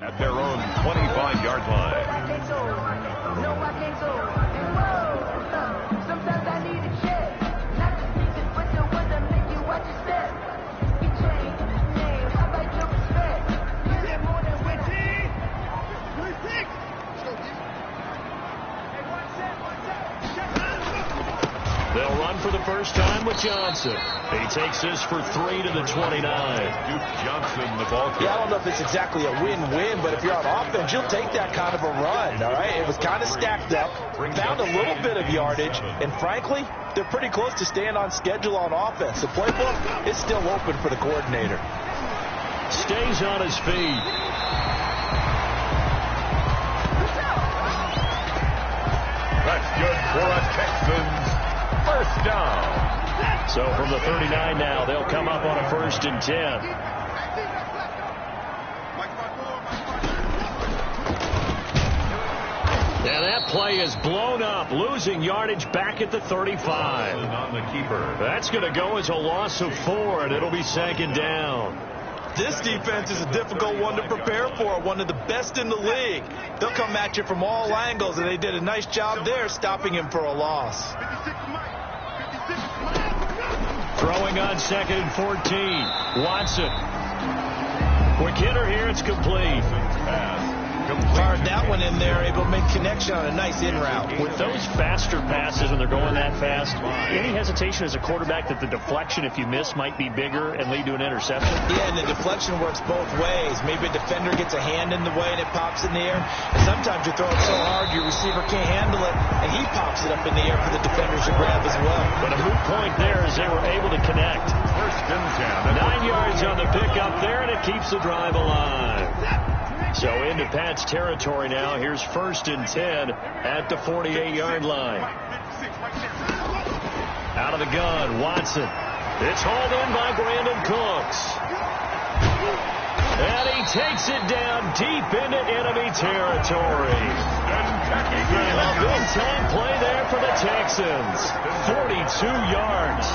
at their own 25-yard line. Sometimes I need a check. Not the speakers, but the ones that make you watch your step. You change the name. How about your respect? You get more than what They'll run for the first time with Johnson. He takes this for 3 to the 29. Duke Johnson, the ball kicker. Yeah, I don't know if it's exactly a win-win, but if you're on offense, you'll take that kind of a run, all right? It was kind of stacked up, found a little bit of yardage, and frankly, they're pretty close to staying on schedule on offense. The playbook is still open for the coordinator. Stays on his feet. That's good for a Texans first down. So from the 39 now, they'll come up on a 1st and 10. And that play is blown up, losing yardage back at the 35. On the keeper. That's going to go as a loss of 4, and it'll be 2nd down. This defense is a difficult one to prepare for, one of the best in the league. They'll come at you from all angles, and they did a nice job there stopping him for a loss. Throwing on 2nd and 14. Watson. Quick hitter here. It's complete. Fired that one in there, able to make connection on a nice in route. With those faster passes when they're going that fast, any hesitation as a quarterback that the deflection, if you miss, might be bigger and lead to an interception? Yeah, and the deflection works both ways. Maybe a defender gets a hand in the way and it pops in the air. And sometimes you throw it so hard your receiver can't handle it, and he pops it up in the air for the defenders to grab as well. But a moot point there as they were able to connect. First and 10. 9 yards on the pickup there, and it keeps the drive alive. So into Pat's territory now. Here's 1st and 10 at the 48-yard line. Out of the gun, Watson. It's hauled in by Brandon Cooks. And he takes it down deep into enemy territory. A big-time play there for the Texans. 42 yards.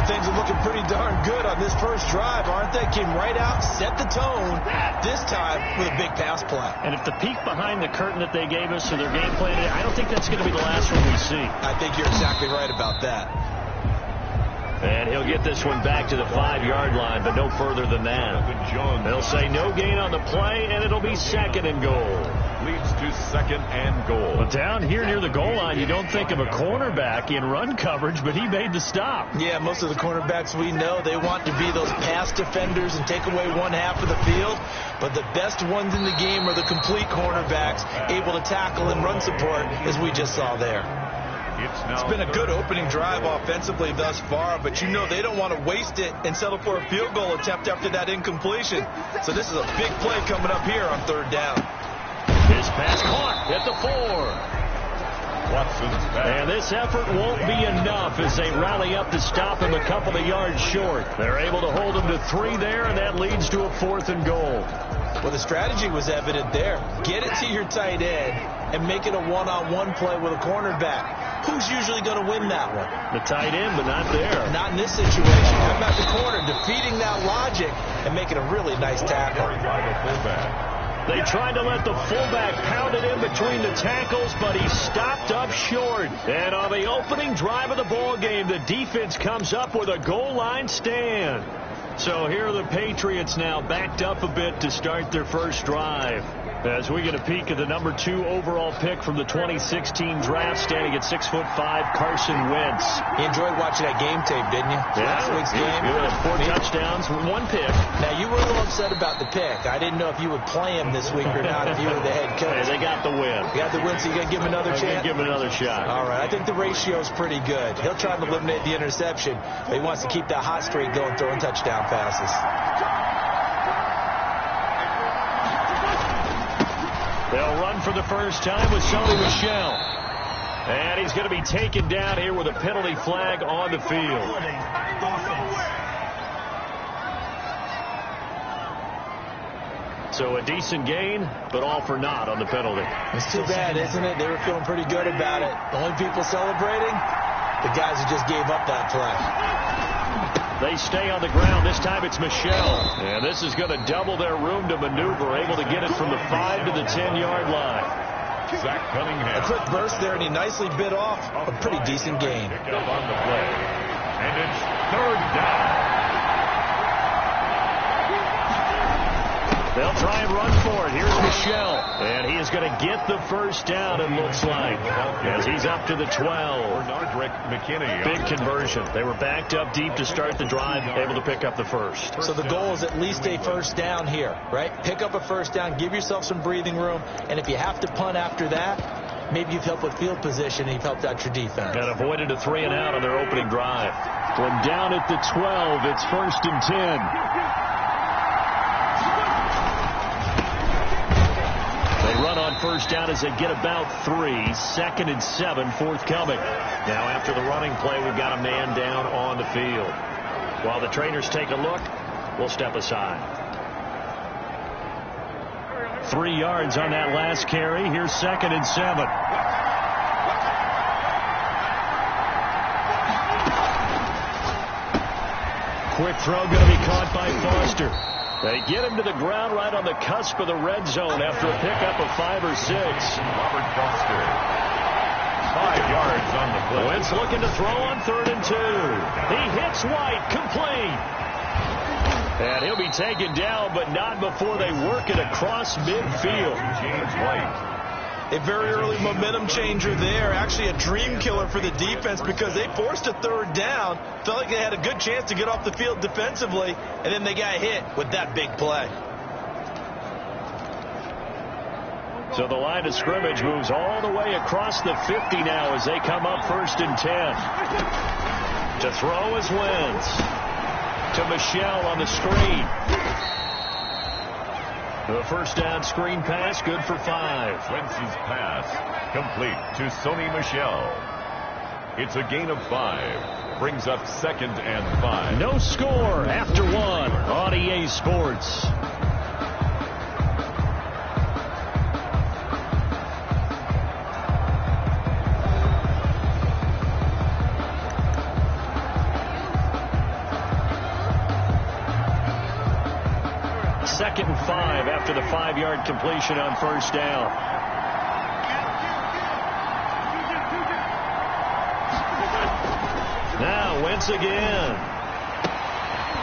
Things are looking pretty darn good on this first drive, aren't they? Came right out, set the tone, this time with a big pass play. And if the peek behind the curtain that they gave us to their game plan, I don't think that's going to be the last one we see. I think you're exactly right about that. And he'll get this one back to the 5-yard line, but no further than that. They'll say no gain on the play, and it'll be 2nd and goal. Leads to 2nd and goal. But down here near the goal line, you don't think of a cornerback in run coverage, but he made the stop. Yeah, most of the cornerbacks we know, they want to be those pass defenders and take away one half of the field. But the best ones in the game are the complete cornerbacks, able to tackle and run support, as we just saw there. It's been a good opening drive offensively thus far, but you know they don't want to waste it and settle for a field goal attempt after that incompletion. So this is a big play coming up here on 3rd down. His pass caught at the 4. Watson's pass. And this effort won't be enough as they rally up to stop him a couple of yards short. They're able to hold him to 3 there, and that leads to a 4th and goal. Well, the strategy was evident there. Get it to your tight end and make it a one-on-one play with a cornerback. Who's usually going to win that one? The tight end, but not there. Not in this situation. How about the corner defeating that logic and making a really nice tackle? They tried to let the fullback pound it in between the tackles, but he stopped up short. And on the opening drive of the ball game, the defense comes up with a goal line stand. So here are the Patriots now backed up a bit to start their first drive. As we get a peek at the number 2 overall pick from the 2016 draft, standing at 6'5", Carson Wentz. You enjoyed watching that game tape, didn't you? Yeah, last week's game. Good. 4 touchdowns, 1 pick. Now, you were a little upset about the pick. I didn't know if you would play him this week or not if you were the head coach. Hey, they got the win. You got the win, so you got to give him another chance? Give him another shot. All right, I think the ratio is pretty good. He'll try to eliminate the interception, but he wants to keep that hot streak going, throwing touchdown passes. They'll run for the first time with Sony Michel. And he's going to be taken down here with a penalty flag on the field. So a decent gain, but all for naught on the penalty. It's too bad, isn't it? They were feeling pretty good about it. The only people celebrating, the guys who just gave up that play. They stay on the ground. This time it's Michelle. And this is going to double their room to maneuver, able to get it from the 5 to the 10-yard line. Zach Cunningham. A quick burst there, and he nicely bit off a pretty decent gain. Pick up on the play. And it's 3rd down. They'll try and run for it. Here's Michelle. And he is going to get the first down, it looks like, as he's up to the 12. McKinney. Big conversion. They were backed up deep to start the drive, able to pick up the first. So the goal is at least a first down here, right? Pick up a first down, give yourself some breathing room, and if you have to punt after that, maybe you've helped with field position and you've helped out your defense. And avoided a 3-and-out on their opening drive. From down at the 12, it's 1st and 10. Run on first down as they get about 3. 2nd and 7 forthcoming. Now after the running play, we've got a man down on the field. While the trainers take a look, we'll step aside. 3 yards on that last carry. Here's 2nd and 7. Quick throw going to be caught by Foster. They get him to the ground right on the cusp of the red zone after a pickup of 5 or 6. Robert Foster. 5 yards on the play. Wentz looking to throw on 3rd and 2. He hits White, complete. And he'll be taken down, but not before they work it across midfield. James White. A very early momentum changer there. Actually a dream killer for the defense because they forced a 3rd down. Felt like they had a good chance to get off the field defensively, and then they got hit with that big play. So the line of scrimmage moves all the way across the 50 now as they come up 1st and 10. To throw is Wentz. To Michelle on the screen. The first down screen pass, good for 5. Wentz's pass, complete to Sony Michel. It's a gain of 5. Brings up 2nd and 5. No score after 1 on EA Sports. Second and 5 after the 5-yard completion on first down. Now Wentz again.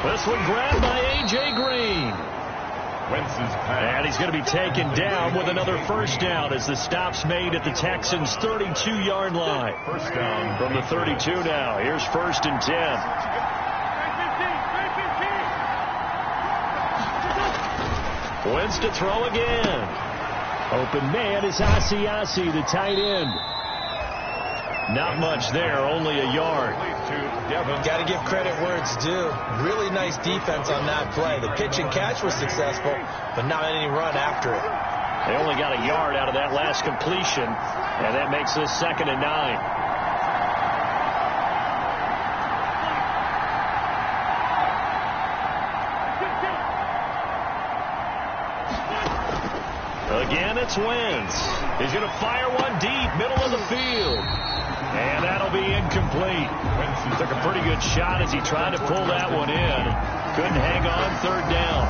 This one grabbed by A.J. Green. Wentz's pass. And he's going to be taken down with another first down as the stop's made at the Texans' 32-yard line. First down from the 32 now. Here's 1st and 10. Wentz to throw again. Open man is Asiasi, the tight end. Not much there, only a yard. Got to give credit where it's due. Really nice defense on that play. The pitch and catch was successful, but not any run after it. They only got a yard out of that last completion, and that makes this 2nd and 9. Again, it's Wentz. He's going to fire one deep, middle of the field. And that'll be incomplete. Wentz took a pretty good shot as he tried to pull that one in. Couldn't hang on, 3rd down.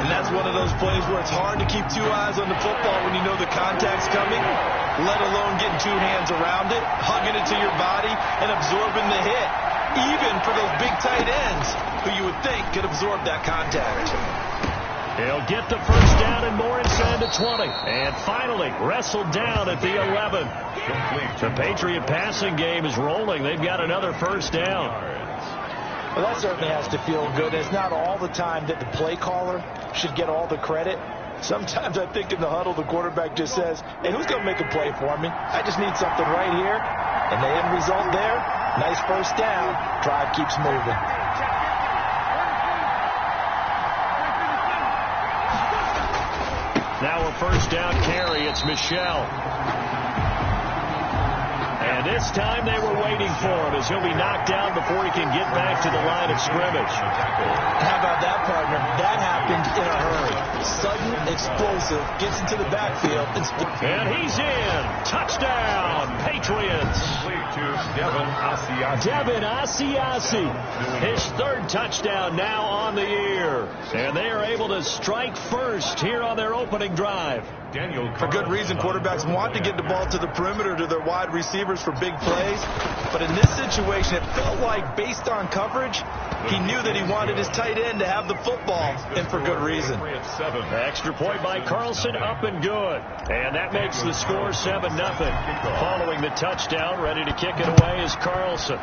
And that's one of those plays where it's hard to keep 2 eyes on the football when you know the contact's coming, let alone getting 2 hands around it, hugging it to your body, and absorbing the hit. Even for those big tight ends who you would think could absorb that contact. He'll get the first down and more inside the 20. And finally, wrestled down at the 11. The Patriot passing game is rolling. They've got another first down. Well, that certainly has to feel good. It's not all the time that the play caller should get all the credit. Sometimes I think in the huddle, the quarterback just says, hey, who's going to make a play for me? I just need something right here. And the end result there, nice first down. Drive keeps moving. Now a first down carry. It's Michel. And this time they were waiting for him as he'll be knocked down before he can get back to the line of scrimmage. How about that, partner? That happened in a hurry. Sudden, explosive, gets into the backfield. And he's in. Touchdown, Patriots. Devin Asiasi, his third touchdown now on the year. And they are able to strike first here on their opening drive. For good reason, quarterbacks want to get the ball to the perimeter to their wide receivers for big plays. But in this situation, it felt like, based on coverage, he knew that he wanted his tight end to have the football, and for good reason. Extra point by Carlson, up and good. And that makes the score 7-0. Following the touchdown, ready to kick it away is Carlson.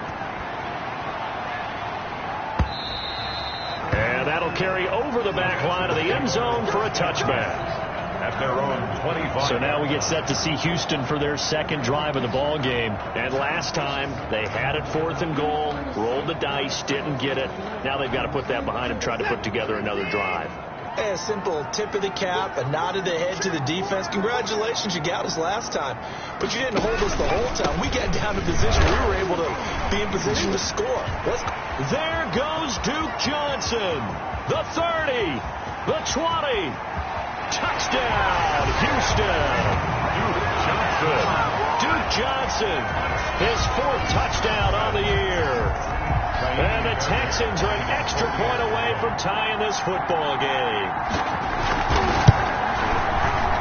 And that'll carry over the back line of the end zone for a touchback. At their own 25. So now we get set to see Houston for their second drive of the ball game. And last time they had it 4th and goal, rolled the dice, didn't get it. Now they've got to put that behind them, try to put together another drive. A simple tip of the cap, a nod of the head to the defense. Congratulations, you got us last time. But you didn't hold us the whole time. We got down to position. We were able to be in position to score. There goes Duke Johnson. The 30, the 20. Touchdown, Houston. Duke Johnson, his 4th touchdown on the year. And the Texans are an extra point away from tying this football game.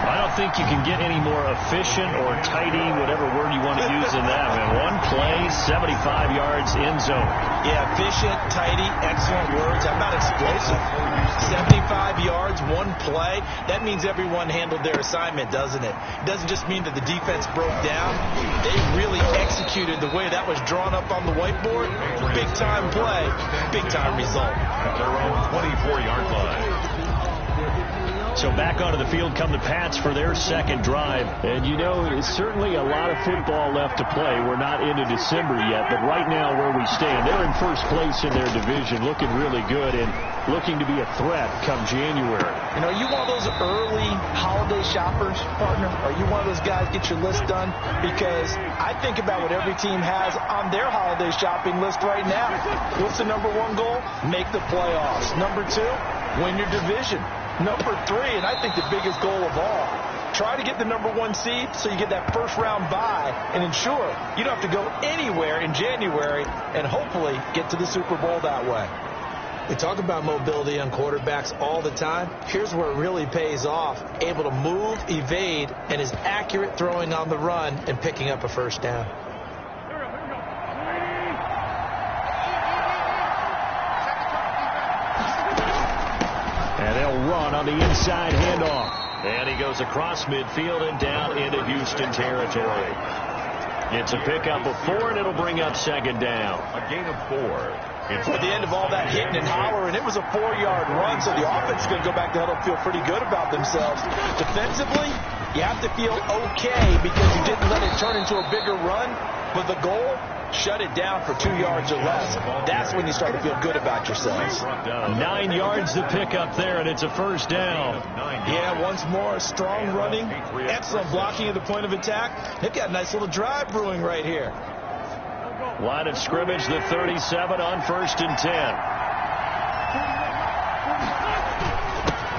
I don't think you can get any more efficient or tidy, whatever word you want to use in that. Man, one play, 75 yards in zone. Yeah, efficient, tidy, excellent words. How about explosive? 75 yards, one play. That means everyone handled their assignment, doesn't it? It doesn't just mean that the defense broke down. They really executed the way that was drawn up on the whiteboard. Big-time play, big-time result. At their own 24-yard line. So back onto the field come the Pats for their second drive. And, you know, it's certainly a lot of football left to play. We're not into December yet, but right now where we stand, they're in first place in their division, looking really good and looking to be a threat come January. You know, you one of those early holiday shoppers, partner? Are you one of those guys get your list done? Because I think about what every team has on their holiday shopping list right now. What's the number 1 goal? Make the playoffs. Number 2, win your division. Number 3, and I think the biggest goal of all, try to get the number 1 seed so you get that first-round bye and ensure you don't have to go anywhere in January and hopefully get to the Super Bowl that way. We talk about mobility on quarterbacks all the time. Here's where it really pays off. Able to move, evade, and is accurate throwing on the run and picking up a first down. And they'll run on the inside handoff. And he goes across midfield and down into Houston territory. It's a pickup of 4, and it'll bring up second down. A gain of 4. At the end of all that hitting and hollering, it was a 4-yard run, so the offense is going to go back to huddle and feel pretty good about themselves. Defensively, you have to feel okay because you didn't let it turn into a bigger run, but the goal, shut it down for 2 yards or less. That's when you start to feel good about yourselves. 9 yards to pick up there, and it's a first down. Yeah, once more, strong running, excellent blocking at the point of attack. They've got a nice little drive brewing right here. Line of scrimmage, the 37 on 1st and 10.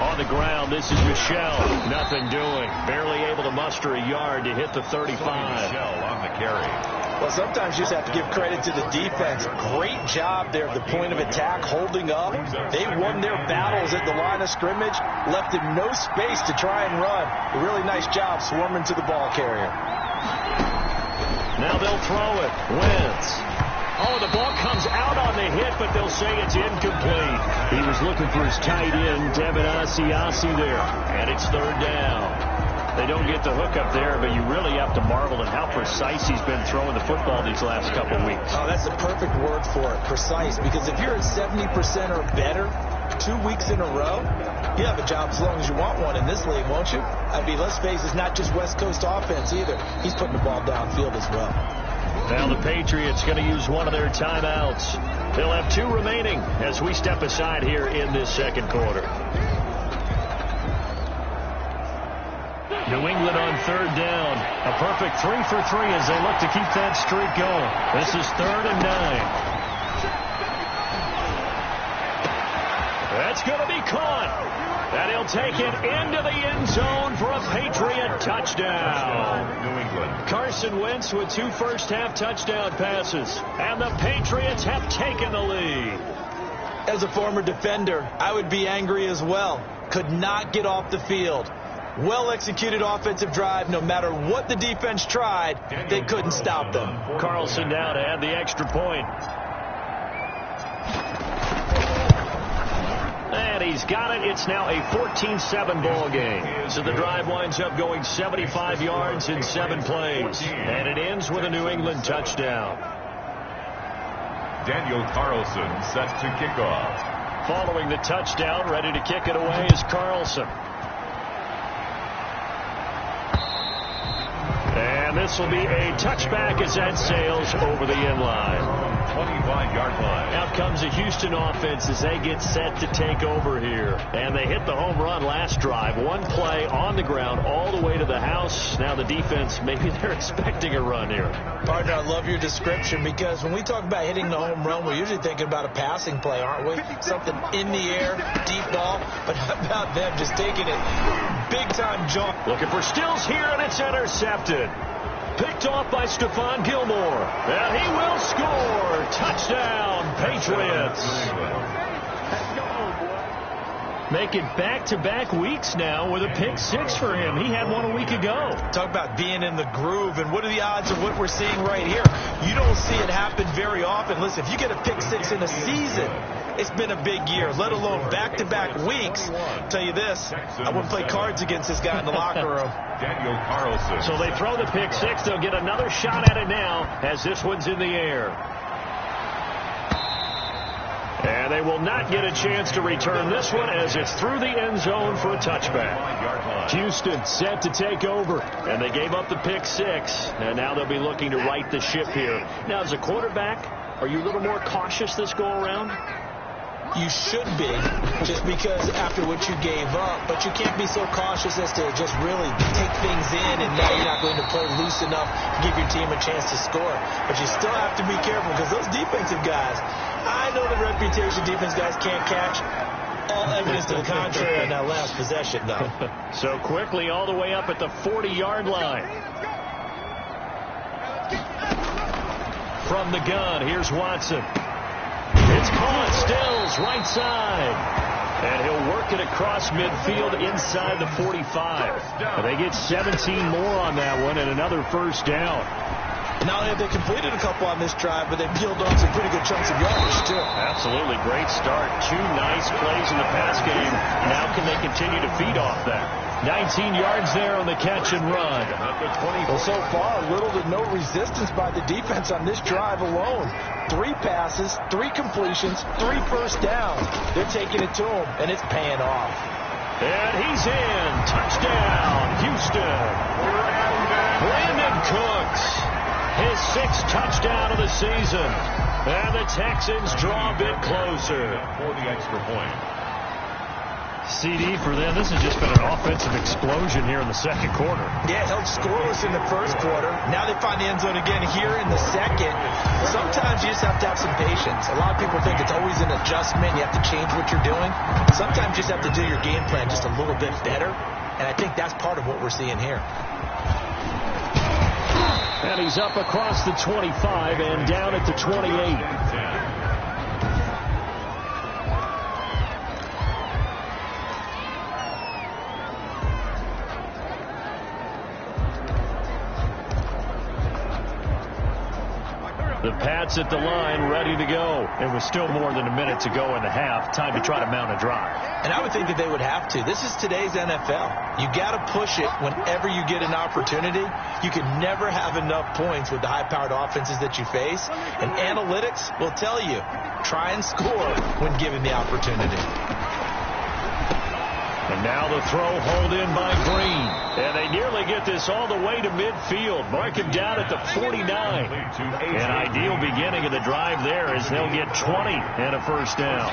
On the ground, this is Michelle. Nothing doing. Barely able to muster a yard to hit the 35. Michelle on the carry. Well, sometimes you just have to give credit to the defense. Great job there at the point of attack, holding up. They won their battles at the line of scrimmage, left him no space to try and run. A really nice job swarming to the ball carrier. Now they'll throw it. Wentz. Oh, the ball comes out on the hit, but they'll say it's incomplete. He was looking for his tight end, Devin Asiasi there. And it's 3rd down. They don't get the hook up there, but you really have to marvel at how precise he's been throwing the football these last couple of weeks. Oh, that's the perfect word for it, precise. Because if you're at 70% or better 2 weeks in a row, you have a job as long as you want one in this league, won't you? I mean, let's face it, it's not just West Coast offense either. He's putting the ball downfield as well. Now the Patriots going to use one of their timeouts. They'll have 2 remaining as we step aside here in this second quarter. New England on 3rd down. A perfect 3 for 3 as they look to keep that streak going. This is 3rd and 9. That's going to be caught. And he'll take it into the end zone for a Patriot touchdown. New England. Carson Wentz with 2 first-half touchdown passes. And the Patriots have taken the lead. As a former defender, I would be angry as well. Could not get off the field. Well-executed offensive drive. No matter what the defense tried, they couldn't stop them. Carlson down to add the extra point. And he's got it. It's now a 14-7 ball game. So the drive winds up going 75 yards in 7 plays. And it ends with a New England touchdown. Daniel Carlson set to kick off. Following the touchdown, ready to kick it away is Carlson. And this will be a touchback as that sails over the end line. 25-yard line. Out comes the Houston offense as they get set to take over here. And they hit the home run last drive. 1 play on the ground all the way to the house. Now the defense, maybe they're expecting a run here. Partner, I love your description because when we talk about hitting the home run, we're usually thinking about a passing play, aren't we? Something in the air, deep ball. But how about them just taking it big-time jump? Looking for Stills here, and it's intercepted. Picked off by Stephon Gilmore. And he will score. Touchdown, Patriots. Making back-to-back weeks now with a pick 6 for him. He had one a week ago. Talk about being in the groove, and what are the odds of what we're seeing right here? You don't see it happen very often. Listen, if you get a pick 6 in a season, it's been a big year, let alone back-to-back weeks. I'll tell you this, I wouldn't play cards against this guy in the locker room. Daniel Carlson. So they throw the pick 6. They'll get another shot at it now as this one's in the air. And they will not get a chance to return this one as it's through the end zone for a touchback. Houston set to take over, and they gave up the pick 6, and now they'll be looking to right the ship here. Now, as a quarterback, are you a little more cautious this go-around? You should be, just because after what you gave up, but you can't be so cautious as to just really take things in, and now you're not going to play loose enough to give your team a chance to score. But you still have to be careful because those defensive guys, I know the reputation defense guys can't catch. All evidence to the contrary on that last possession, though. So quickly all the way up at the 40-yard line. From the gun, here's Watson. It's caught. Stills, right side. And he'll work it across midfield inside the 45. And they get 17 more on that one and another first down. Not only have they completed a couple on this drive, but they've peeled off some pretty good chunks of yardage, too. Absolutely. Great start. 2 nice plays in the pass game. Now can they continue to feed off that? 19 yards there on the catch and run. Well, so far, little to no resistance by the defense on this drive alone. 3 passes, 3 completions, 3 first downs. They're taking it to him, and it's paying off. And he's in. Touchdown, Houston. Brandon Cooks. His 6th touchdown of the season. And the Texans draw a bit closer. For the extra point. CD for them. This has just been an offensive explosion here in the second quarter. Yeah, held scoreless in the first quarter. Now they find the end zone again here in the second. Sometimes you just have to have some patience. A lot of people think it's always an adjustment. You have to change what you're doing. Sometimes you just have to do your game plan just a little bit better. And I think that's part of what we're seeing here. And he's up across the 25 and down at the 28. The Pats at the line, ready to go. It was still more than a minute to go in the half. Time to try to mount a drive. And I would think that they would have to. This is today's NFL. You got to push it whenever you get an opportunity. You can never have enough points with the high-powered offenses that you face. And analytics will tell you, try and score when given the opportunity. And now the throw hauled in by Green. And they nearly get this all the way to midfield. Mark him down at the 49. An ideal beginning of the drive there as they'll get 20 and a first down.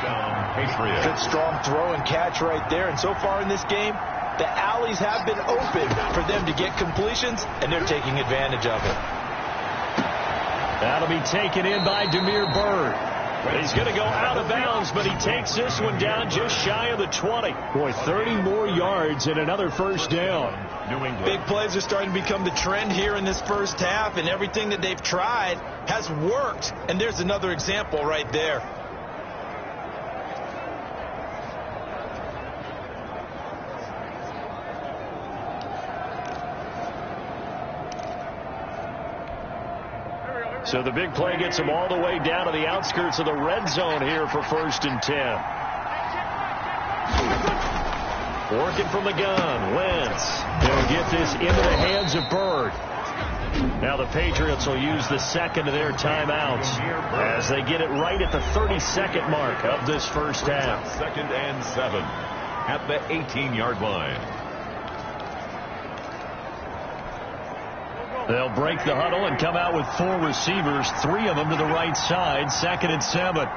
Good strong throw and catch right there. And so far in this game, the alleys have been open for them to get completions, and they're taking advantage of it. That'll be taken in by Damiere Byrd. He's going to go out of bounds, but he takes this one down just shy of the 20. Boy, 30 more yards and another first down. New England. Big plays are starting to become the trend here in this first half, and everything that they've tried has worked. And there's another example right there. So the big play gets him all the way down to the outskirts of the red zone here for 1st and 10. Working from the gun, Wentz. He'll get this into the hands of Bird. Now the Patriots will use the second of their timeouts as they get it right at the 32nd mark of this first half. 2nd and 7 at the 18-yard line. They'll break the huddle and come out with 4 receivers, 3 of them to the right side. 2nd and 7.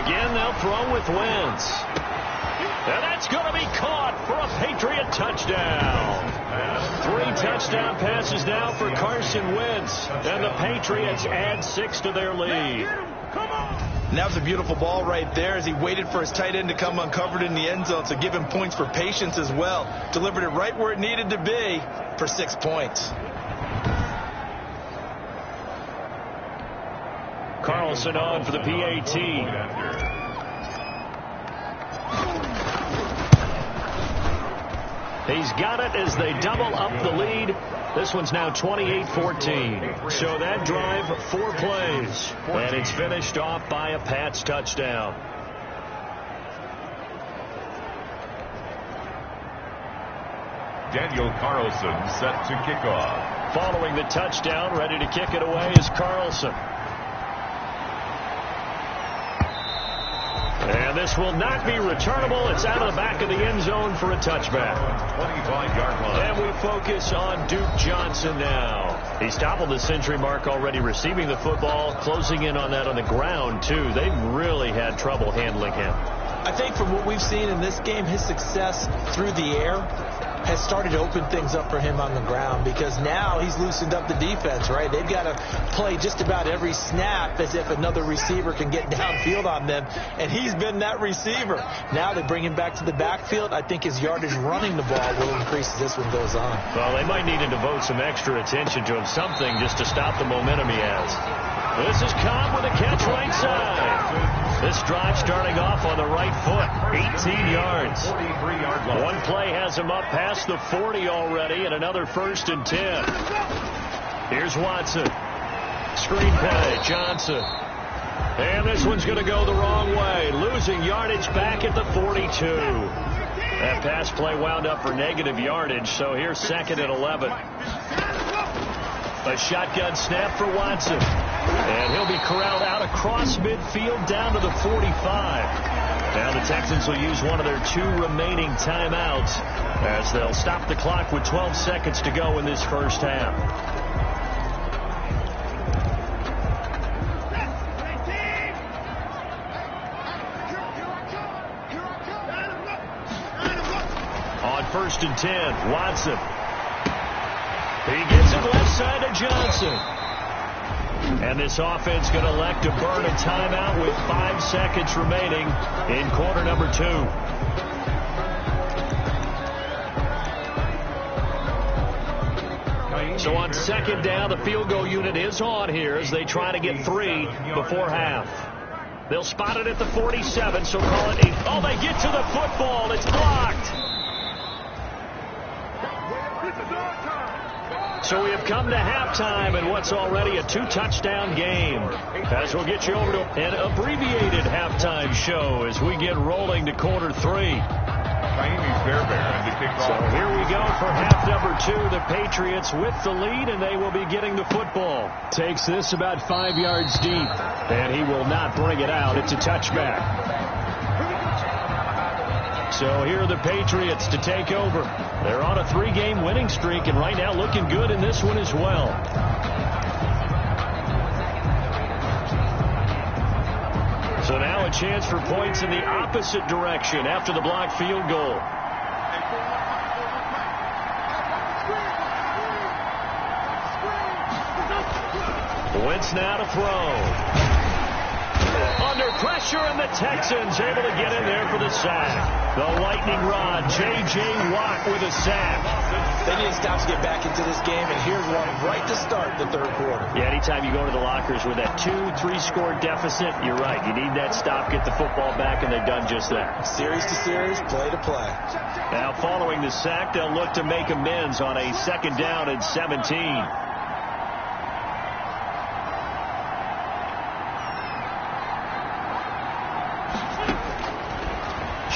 Again, they'll throw with Wentz. And that's going to be caught for a Patriot touchdown. 3 touchdown passes now for Carson Wentz. And the Patriots add 6 to their lead. And that was a beautiful ball right there as he waited for his tight end to come uncovered in the end zone. So give him points for patience as well. Delivered it right where it needed to be for 6 points. Carlson on for the PAT. He's got it as they double up the lead. This one's now 28-14. So that drive, 4 plays. And it's finished off by a Pats touchdown. Daniel Carlson set to kick off. Following the touchdown, ready to kick it away is Carlson. And this will not be returnable. It's out of the back of the end zone for a touchback. 25-yard line. And we focus on Duke Johnson now. He's toppled the century mark already receiving the football, closing in on that on the ground, too. They've really had trouble handling him. I think from what we've seen in this game, his success through the air has started to open things up for him on the ground because now he's loosened up the defense, right? They've got to play just about every snap as if another receiver can get downfield on them, and he's been that receiver. Now they bring him back to the backfield. I think his yardage running the ball will increase as this one goes on. Well, they might need to devote some extra attention to him, something just to stop the momentum he has. This is Cobb with a catch right side. This drive starting off on the right foot, 18 yards. 43-yard line. One play has him up past the 40 already, and another 1st and 10. Here's Watson. Screen play, Johnson. And this one's going to go the wrong way, losing yardage back at the 42. That pass play wound up for negative yardage, so here's 2nd and 11. A shotgun snap for Watson. And he'll be corralled out across midfield down to the 45. Now the Texans will use one of their 2 remaining timeouts as they'll stop the clock with 12 seconds to go in this first half. On 1st and 10, Watson. He gets it left side to Johnson. And this offense going to elect to burn a timeout with 5 seconds remaining in quarter number 2. So on 2nd down, the field goal unit is on here as they try to get 3 before half. They'll spot it at the 47, so call it 8. Oh, they get to the football. It's blocked. So we have come to halftime in what's already a 2-touchdown game. As we'll get you over to an abbreviated halftime show as we get rolling to quarter 3. So here we go for half number 2. The Patriots with the lead, and they will be getting the football. Takes this about 5 yards deep, and he will not bring it out. It's a touchback. So here are the Patriots to take over. They're on a 3-game winning streak, and right now looking good in this one as well. So now a chance for points in the opposite direction after the blocked field goal. Wentz now to throw. Under pressure, and the Texans able to get in there for the sack. The lightning rod, J.J. Watt with a sack. They need to stop to get back into this game, and here's one right to start the third quarter. Yeah, anytime you go to the lockers with that 2-3 score deficit, you're right. You need that stop, get the football back, and they've done just that. Series to series, play to play. Now following the sack, they'll look to make amends on a 2nd down and 17.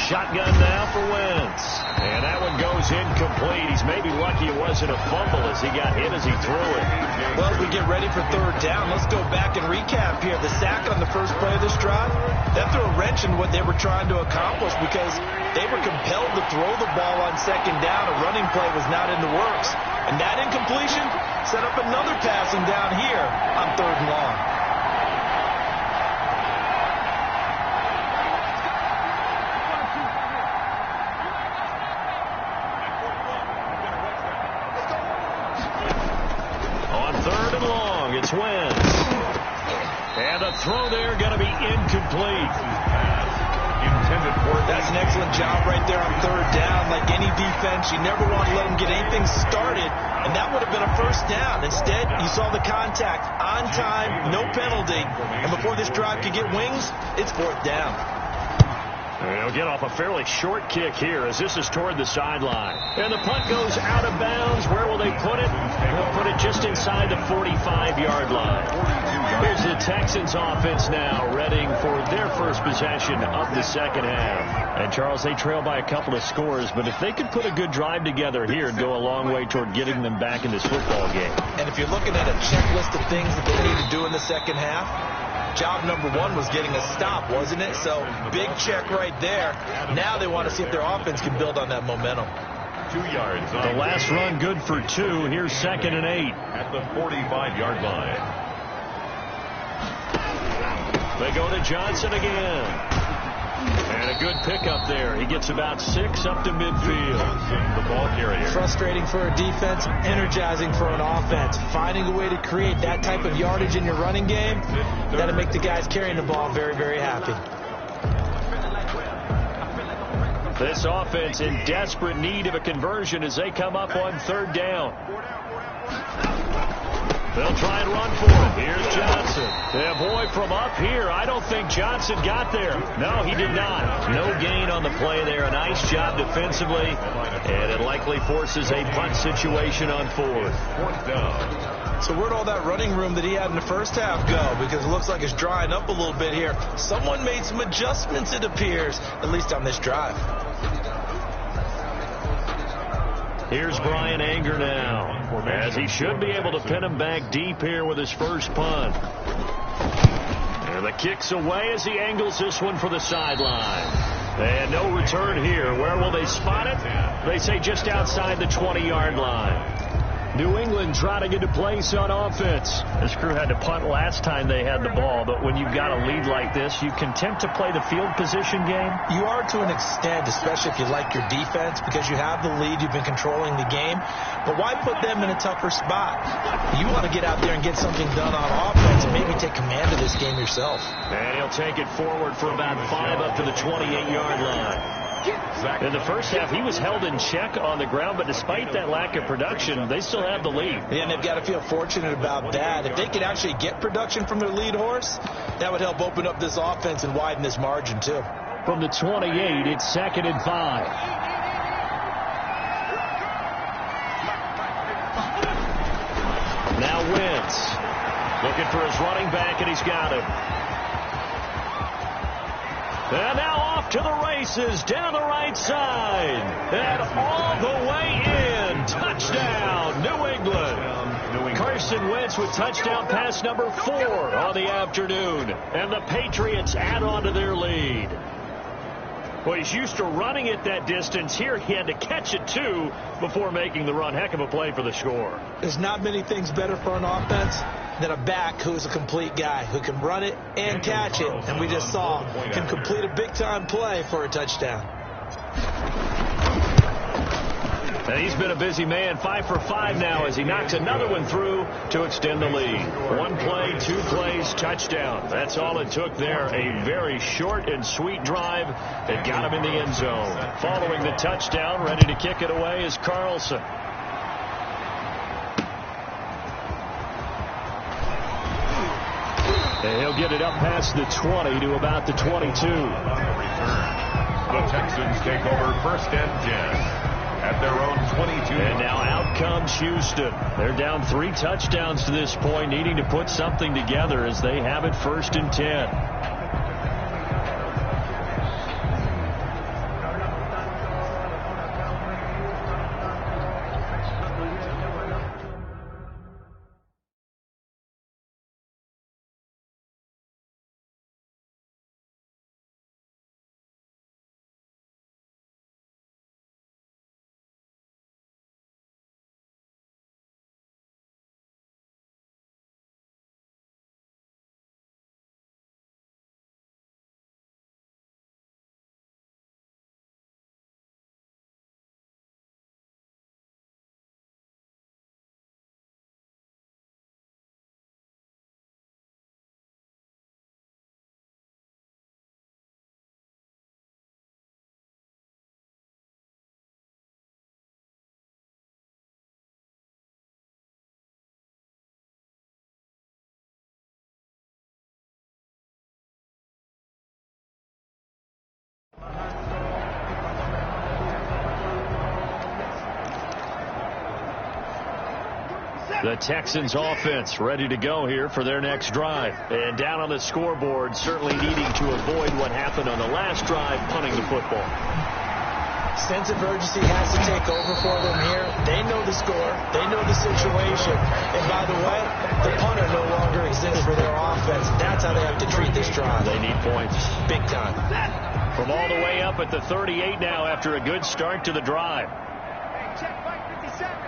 Shotgun now for Wentz. And that one goes incomplete. He's maybe lucky it wasn't a fumble as he got hit as he threw it. Well, as we get ready for 3rd down, let's go back and recap here. The sack on the first play of this drive, that threw a wrench in what they were trying to accomplish because they were compelled to throw the ball on 2nd down. A running play was not in the works. And that incompletion set up another passing down here on 3rd and long. It's Wentz. And the throw there going to be incomplete. That's an excellent job right there on 3rd down. Like any defense, you never want to let them get anything started, and that would have been a 1st down. Instead, you saw the contact on time, no penalty, and before this drive could get wings, it's 4th down. They'll get off a fairly short kick here as this is toward the sideline. And the punt goes out of bounds. Where will they put it? They'll put it just inside the 45-yard line. Here's the Texans offense now, readying for their first possession of the 2nd half. And, Charles, they trail by a couple of scores, but if they could put a good drive together here, it'd go a long way toward getting them back in this football game. And if you're looking at a checklist of things that they need to do in the 2nd half, job number 1 was getting a stop, wasn't it? So big check right there. Now they want to see if their offense can build on that momentum. 2 yards. The last run good for 2. Here's 2nd and 8. At the 45-yard line. They go to Johnson again. And a good pickup there. He gets about 6 up to midfield. The ball carrier. Frustrating for a defense, energizing for an offense. Finding a way to create that type of yardage in your running game, that'll make the guys carrying the ball very, very happy. This offense in desperate need of a conversion as they come up on 3rd down. They'll try and run for it. Here's Johnson. Yeah, boy, from up here, I don't think Johnson got there. No, he did not. No gain on the play there. A nice job defensively, and it likely forces a punt situation on 4th down. So where'd all that running room that he had in the first half go? Because it looks like it's drying up a little bit here. Someone made some adjustments, it appears, at least on this drive. Here's Brian Anger now, as he should be able to pin him back deep here with his first punt. And the kick's away as he angles this one for the sideline. And no return here. Where will they spot it? They say just outside the 20-yard line. New England trying to get a place on offense. This crew had to punt last time they had the ball, but when you've got a lead like this, you content to play the field position game? You are to an extent, especially if you like your defense, because you have the lead, you've been controlling the game. But why put them in a tougher spot? You want to get out there and get something done on offense and maybe take command of this game yourself. And he'll take it forward for about 5 up to the 28-yard line. In the first half, he was held in check on the ground, but despite that lack of production, they still have the lead. Yeah, and they've got to feel fortunate about that. If they could actually get production from their lead horse, that would help open up this offense and widen this margin, too. From the 28, it's 2nd and 5. Now Wentz looking for his running back, and he's got him. And now off to the races, down the right side. And all the way in. Touchdown, New England. Carson Wentz with touchdown pass number 4 on the afternoon. And the Patriots add on to their lead. Well, he's used to running it that distance. Here he had to catch it, too, before making the run. Heck of a play for the score. There's not many things better for an offense than a back who's a complete guy, who can run it and catch it. And we just saw can complete a big-time play for a touchdown. And he's been a busy man, 5 for 5 now as he knocks another one through to extend the lead. 1 play, 2 plays, touchdown. That's all it took there. A very short and sweet drive that got him in the end zone. Following the touchdown, ready to kick it away is Carlson. And he'll get it up past the 20 to about the 22. The Texans take over 1st and 10. At their own 22. And now out comes Houston. They're down 3 touchdowns to this point, needing to put something together as they have it 1st and 10. The Texans offense ready to go here for their next drive. And down on the scoreboard, certainly needing to avoid what happened on the last drive, punting the football. Sense of urgency has to take over for them here. They know the score. They know the situation. And by the way, the punter no longer exists for their offense. That's how they have to treat this drive. They need points. Big time. From all the way up at the 38 now after a good start to the drive. Check 557.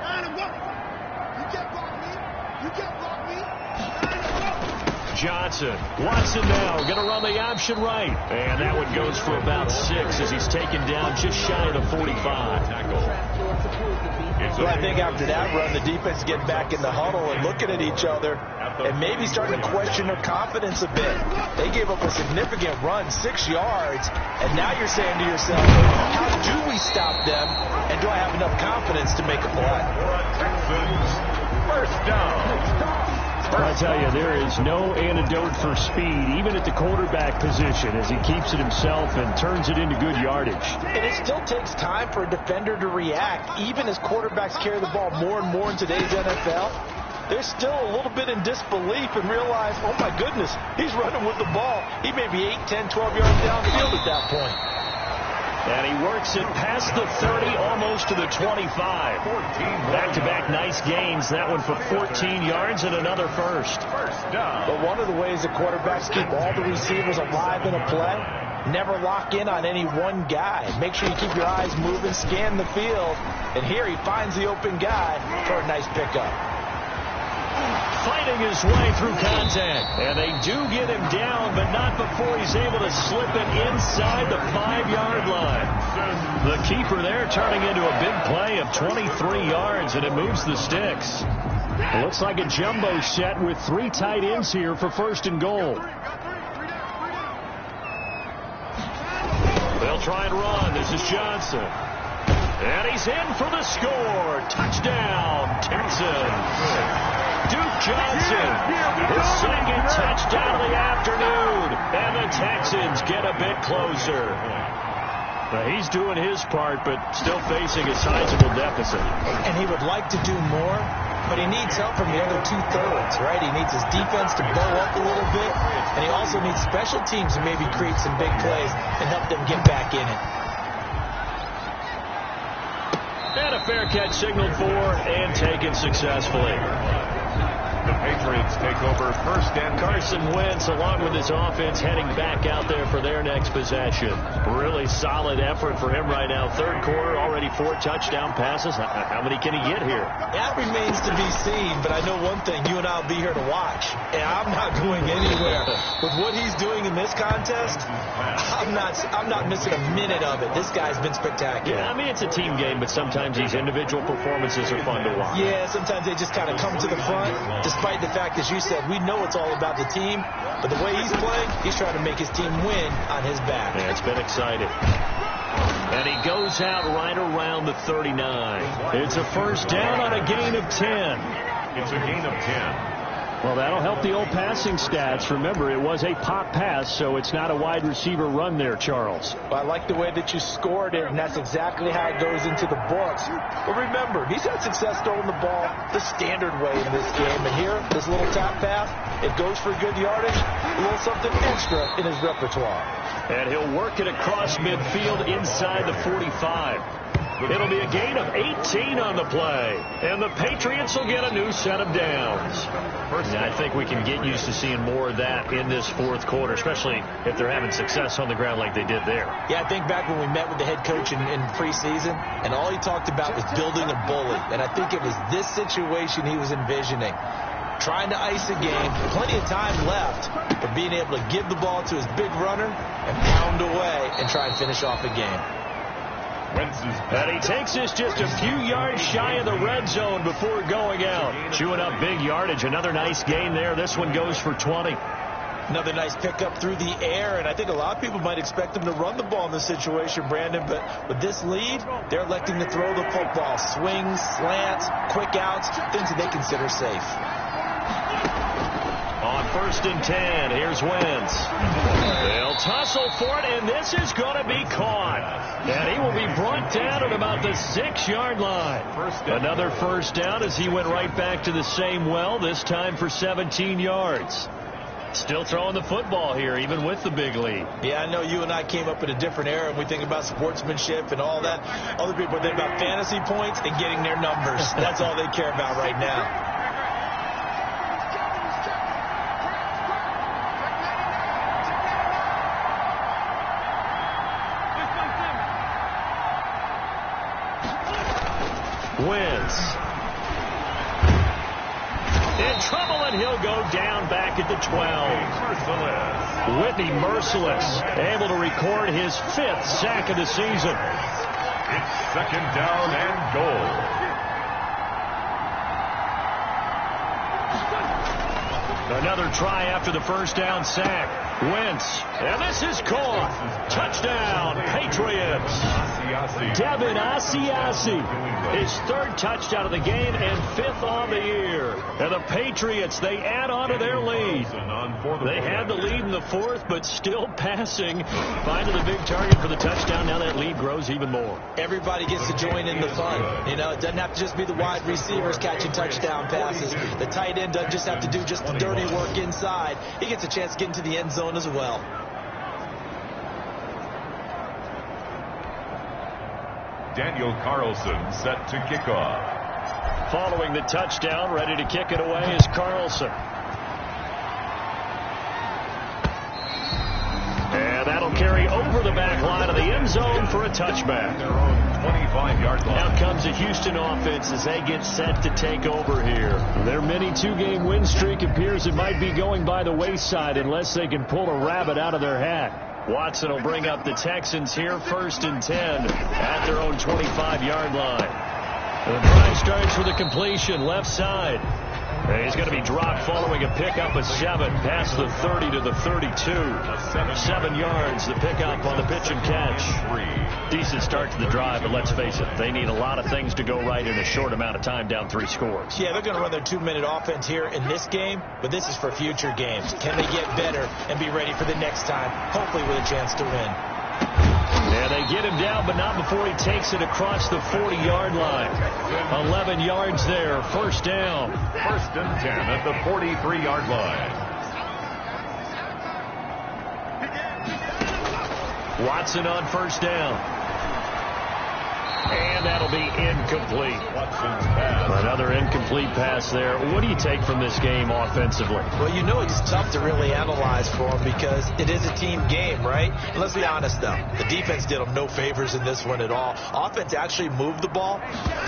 You can't block me. Johnson. Watson now going to run the option right. And that one goes for about 6 as he's taken down just shy of the 45. So I think after that run, the defense getting back in the huddle and looking at each other and maybe starting to question their confidence a bit. They gave up a significant run, 6 yards, and now you're saying to yourself, how do we stop them, and do I have enough confidence to make a play? First down. I tell you, there is no antidote for speed, even at the quarterback position, as he keeps it himself and turns it into good yardage. And it still takes time for a defender to react, even as quarterbacks carry the ball more and more in today's NFL. They're still a little bit in disbelief and realize, oh my goodness, he's running with the ball. He may be 8, 10, 12 yards downfield at that point. And he works it past the 30, almost to the 25. Back-to-back nice gains. That one for 14 yards and another first. But one of the ways the quarterbacks keep all the receivers alive in a play, never lock in on any one guy. Make sure you keep your eyes moving, scan the field. And here he finds the open guy for a nice pickup. Fighting his way through contact. And they do get him down, but not before he's able to slip it inside the 5-yard line. The keeper there turning into a big play of 23 yards, and it moves the sticks. It looks like a jumbo set with 3 tight ends here for 1st and goal. They'll try and run. This is Johnson. And he's in for the score. Touchdown, Texans. Duke Johnson, his 2nd touchdown of the afternoon, and the Texans get a bit closer. Now, he's doing his part, but still facing a sizable deficit. And he would like to do more, but he needs help from the other 2/3, right? He needs his defense to bow up a little bit, and he also needs special teams to maybe create some big plays and help them get back in it. And a fair catch signaled for and taken successfully. The Patriots take over first and Carson Wentz, along with his offense, heading back out there for their next possession. Really solid effort for him right now. Third quarter, already 4 touchdown passes. How many can he get here? That remains to be seen, but I know one thing. You and I will be here to watch, and I'm not going anywhere. With what he's doing in this contest, I'm not missing a minute of it. This guy's been spectacular. Yeah, I mean, it's a team game, but sometimes these individual performances are fun to watch. Yeah, sometimes they just kind of come to the front, despite the fact, as you said, we know it's all about the team, but the way he's playing, he's trying to make his team win on his back. Yeah, it's been exciting. And he goes out right around the 39. It's a first down on a gain of 10. It's a gain of 10. Well, that'll help the old passing stats. Remember, it was a pop pass, so it's not a wide receiver run there, Charles. Well, I like the way that you scored it, and that's exactly how it goes into the books. But remember, he's had success throwing the ball the standard way in this game. And here, this little tap pass, it goes for good yardage, a little something extra in his repertoire. And he'll work it across midfield inside the 45. It'll be a gain of 18 on the play. And the Patriots will get a new set of downs. And I think we can get used to seeing more of that in this fourth quarter, especially if they're having success on the ground like they did there. Yeah, I think back when we met with the head coach in preseason, and all he talked about was building a bully. And I think it was this situation he was envisioning. Trying to ice a game, plenty of time left, but being able to give the ball to his big runner and pound away and try and finish off a game. And he takes this just a few yards shy of the red zone before going out. Chewing up big yardage. Another nice gain there. This one goes for 20. Another nice pickup through the air, and I think a lot of people might expect him to run the ball in this situation, Brandon, but with this lead, they're electing to throw the football. Swings, slants, quick outs, things that they consider safe. On first and 10, here's Wentz. They'll tussle for it, and this is going to be caught. And he will be brought down at about the 6-yard line. Another first down as he went right back to the same well, this time for 17 yards. Still throwing the football here, even with the big lead. Yeah, I know you and I came up in a different era, and we think about sportsmanship and all that. Other people think about fantasy points and getting their numbers. That's all they care about right now. Wentz. In trouble, and he'll go down back at the 12. Whitney Merciless, able to record his 5th sack of the season. It's second down and goal. Another try after the first down sack. Wentz, and this is caught. Touchdown, Patriots. Devin Asiasi, his 3rd touchdown of the game and 5th on the year. And the Patriots, they add on to their lead. They had the lead in the 4th, but still passing. Finding the big target for the touchdown. Now that lead grows even more. Everybody gets to join in the fun. You know, it doesn't have to just be the wide receivers catching touchdown passes. The tight end doesn't just have to do just the dirty work inside. He gets a chance to get into the end zone as well. Daniel Carlson set to kick off. Following the touchdown, ready to kick it away is Carlson. And that'll carry over the back line of the end zone for a touchback. Their own 25-yard line. Now comes the Houston offense as they get set to take over here. Their mini 2-game win streak appears it might be going by the wayside unless they can pull a rabbit out of their hat. Watson will bring up the Texans here, first and 10 at their own 25-yard line. The drive starts with a completion, left side. And he's going to be dropped following a pickup of 7 past the 30 to the 32. 7 yards, the pickup on the pitch and catch. Decent start to the drive, but let's face it, they need a lot of things to go right in a short amount of time, down 3 scores. Yeah, they're going to run their 2-minute offense here in this game, but this is for future games. Can they get better and be ready for the next time, hopefully with a chance to win? And they get him down, but not before he takes it across the 40-yard line. 11 yards there, first down. First and 10 at the 43-yard line. Watson on first down. And that'll be incomplete. Another incomplete pass there. What do you take from this game offensively? Well, you know it's tough to really analyze for them because it is a team game, right? And let's be honest, though. The defense did them no favors in this one at all. Offense actually moved the ball.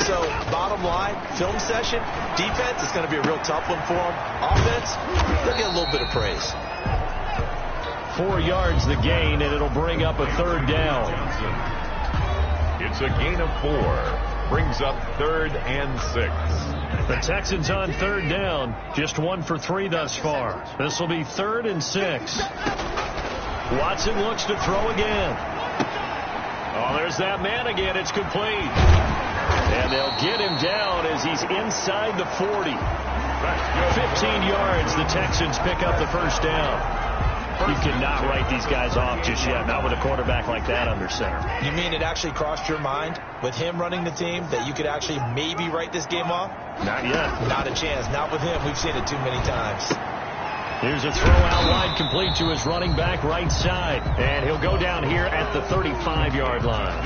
So, bottom line, film session, defense is going to be a real tough one for them. Offense, they'll get a little bit of praise. 4 yards the gain, and it'll bring up a third down. It's a gain of 4. Brings up 3rd and 6. The Texans on 3rd down. Just 1 for 3 thus far. This will be 3rd and 6. Watson looks to throw again. Oh, there's that man again. It's complete. And they'll get him down as he's inside the 40. 15 yards. The Texans pick up the first down. You cannot write these guys off just yet, not with a quarterback like that under center. You mean it actually crossed your mind with him running the team that you could actually maybe write this game off? Not yet. Not a chance. Not with him. We've seen it too many times. Here's a throw out line complete to his running back right side. And he'll go down here at the 35-yard line.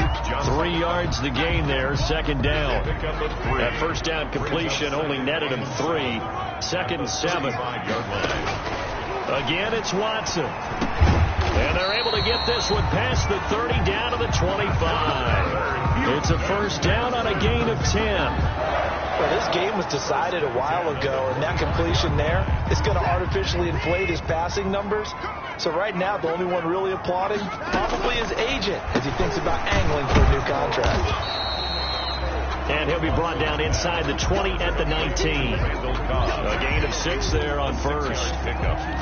3 yards the gain there, 2nd down. That first down completion only netted him 3. 2nd and 7. Again, it's Watson. And they're able to get this one past the 30 down to the 25. It's a first down on a gain of 10. Well, this game was decided a while ago, and that completion there is going to artificially inflate his passing numbers. So right now, the only one really applauding probably his agent as he thinks about angling for a new contract. And he'll be brought down inside the 20 at the 19. A gain of 6 there on first.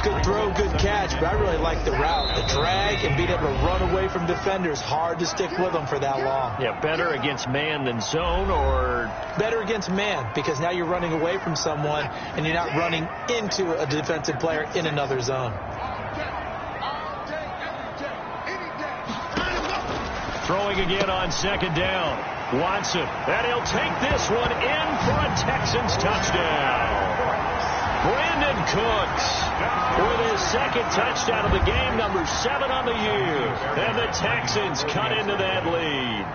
Good throw, good catch, but I really like the route. The drag and being able to run away from defenders. Hard to stick with them for that long. Yeah, better against man than zone, or? Better against man, because now you're running away from someone and you're not running into a defensive player in another zone. Throwing again on 2nd down. Watson, and he'll take this one in for a Texans touchdown. Brandon Cooks with his 2nd touchdown of the game, number 7 on the year. And the Texans cut into that lead.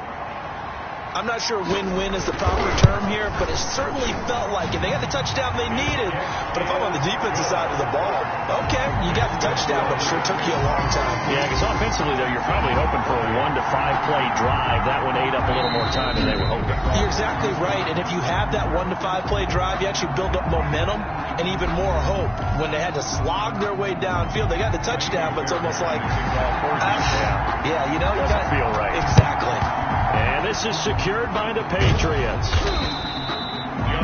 I'm not sure win-win is the proper term here, but it certainly felt like it. They got the touchdown they needed, but if I'm on the defensive side of the ball, okay, you got the touchdown, but it sure took you a long time. Yeah, because offensively, though, you're probably hoping for a 1 to 5 play drive. That one ate up a little more time than they were hoping. You're exactly right, and if you have that 1 to 5 play drive, you actually build up momentum and even more hope. When they had to slog their way downfield, they got the touchdown, but it's almost like, yeah, you know, doesn't feel right. Exactly. And this is secured by the Patriots.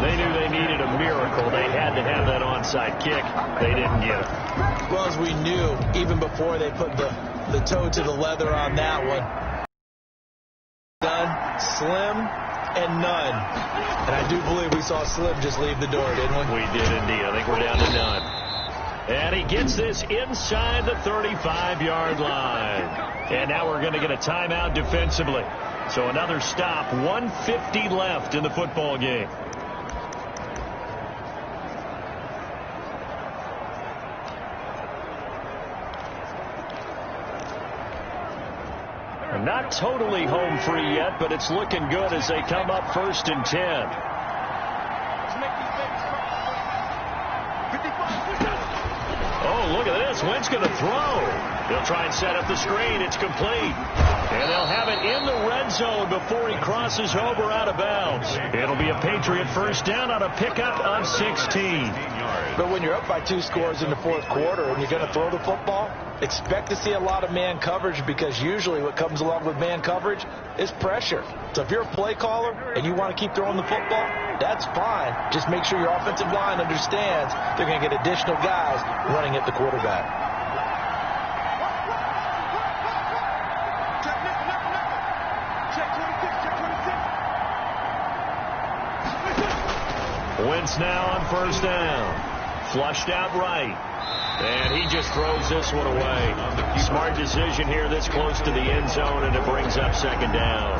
They knew they needed a miracle. They had to have that onside kick. They didn't get it. Well, as we knew, even before they put the toe to the leather on that one. Done, Slim, and none. And I do believe we saw Slim just leave the door, didn't we? We did indeed. I think we're down to none. And he gets this inside the 35-yard line. And now we're going to get a timeout defensively. So another stop, 1:50 left in the football game. They're not totally home free yet, but it's looking good as they come up 1st and 10. Oh, look at this. Wentz going to throw. He'll try and set up the screen. It's complete. And they'll have it in the red zone before he crosses over out of bounds. It'll be a Patriot first down on a pickup of 16. But when you're up by 2 scores in the 4th quarter and you're going to throw the football, expect to see a lot of man coverage, because usually what comes along with man coverage is pressure. So if you're a play caller and you want to keep throwing the football, that's fine. Just make sure your offensive line understands they're going to get additional guys running at the quarterback. Wentz now on first down. Flushed out right. And he just throws this one away. Smart decision here this close to the end zone, and it brings up 2nd down.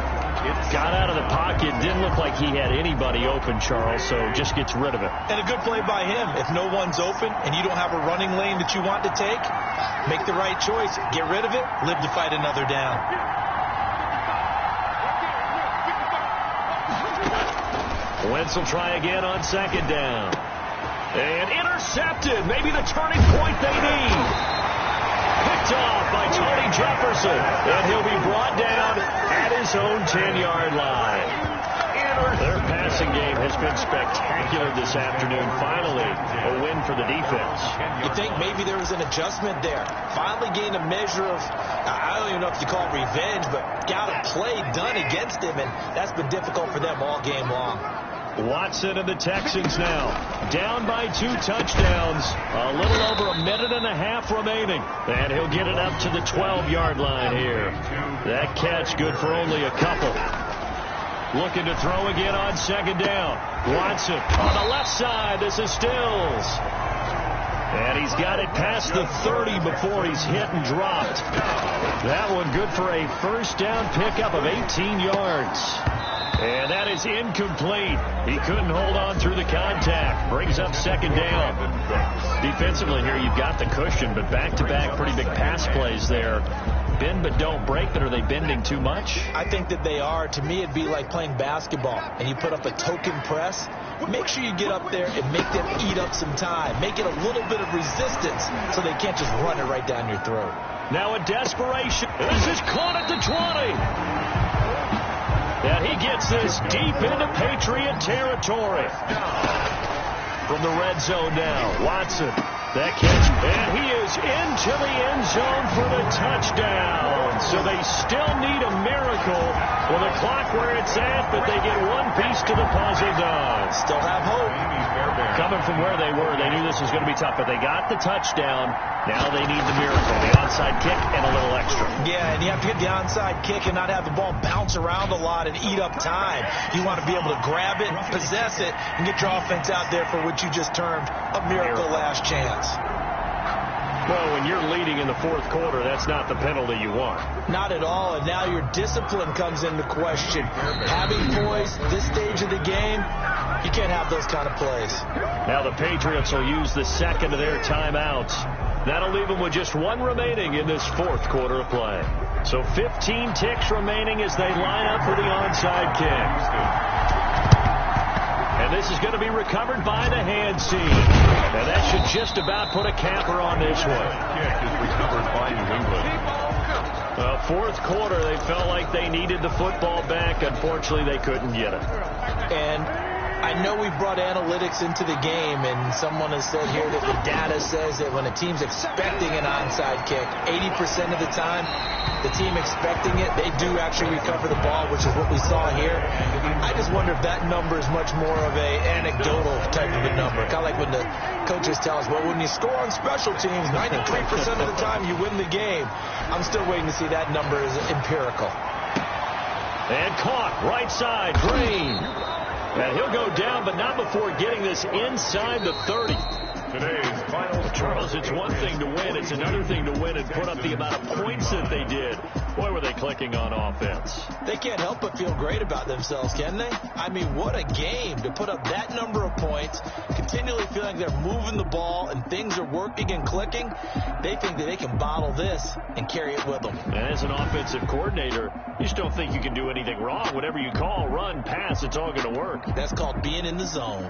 Got out of the pocket. Didn't look like he had anybody open, Charles, so just gets rid of it. And a good play by him. If no one's open and you don't have a running lane that you want to take, make the right choice. Get rid of it. Live to fight another down. Wentz will try again on second down. And intercepted. Maybe the turning point they need. Picked off by Tony Jefferson. And he'll be brought down at his own 10-yard line. Their passing game has been spectacular this afternoon. Finally, a win for the defense. You think maybe there was an adjustment there. Finally gained a measure of, I don't even know if you call it revenge, but got a play done against him, and that's been difficult for them all game long. Watson and the Texans now down by 2 touchdowns. A little over a minute and a half remaining. And he'll get it up to the 12-yard line here. That catch good for only a couple. Looking to throw again on second down. Watson on the left side. This is Stills. And he's got it past the 30 before he's hit and dropped. That one good for a first down pickup of 18 yards. And that is incomplete. He couldn't hold on through the contact. Brings up second down. Defensively here, you've got the cushion, but back-to-back pretty big pass plays there. Bend but don't break, but are they bending too much? I think that they are. To me, it'd be like playing basketball, and you put up a token press. Make sure you get up there and make them eat up some time. Make it a little bit of resistance so they can't just run it right down your throat. Now a desperation. This is caught at the 20. And he gets this deep into Patriot territory. From the red zone now, Watson. That catch, and he is into the end zone for the touchdown. So they still need a miracle with the clock where it's at, but they get one piece to the puzzle done. Still have hope. Coming from where they were, they knew this was going to be tough, but they got the touchdown. Now they need the miracle, the onside kick and a little extra. Yeah, and you have to get the onside kick and not have the ball bounce around a lot and eat up time. You want to be able to grab it, possess it, and get your offense out there for what you just termed a miracle last chance. Well, when you're leading in the fourth quarter, that's not the penalty you want. Not at all, and now your discipline comes into question. Having poise this stage of the game, you can't have those kind of plays. Now the Patriots will use the second of their timeouts. That'll leave them with just one remaining in this fourth quarter of play. So 15 ticks remaining as they line up for the onside kick. And this is going to be recovered by the hand team. And that should just about put a capper on this one. Kick is recovered by New England. Fourth quarter, they felt like they needed the football back. Unfortunately, they couldn't get it. And I know we brought analytics into the game, and someone has said here that the data says that when a team's expecting an onside kick, 80% of the time, the team expecting it, they do actually recover the ball, which is what we saw here. I just wonder if that number is much more of a anecdotal type of a number. Kind of like when the coaches tell us, well, when you score on special teams, 93% of the time you win the game. I'm still waiting to see that number is empirical. And caught, right side, Green. And he'll go down, but not before getting this inside the 30. Today's final Charles, it's one thing to win. It's another thing to win and put up the amount of points that they did. Boy, were they clicking on offense. They can't help but feel great about themselves, can they? I mean, what a game to put up that number of points, continually feeling they're moving the ball and things are working and clicking. They think that they can bottle this and carry it with them. And as an offensive coordinator, you just don't think you can do anything wrong. Whatever you call, run, pass, it's all going to work. That's called being in the zone.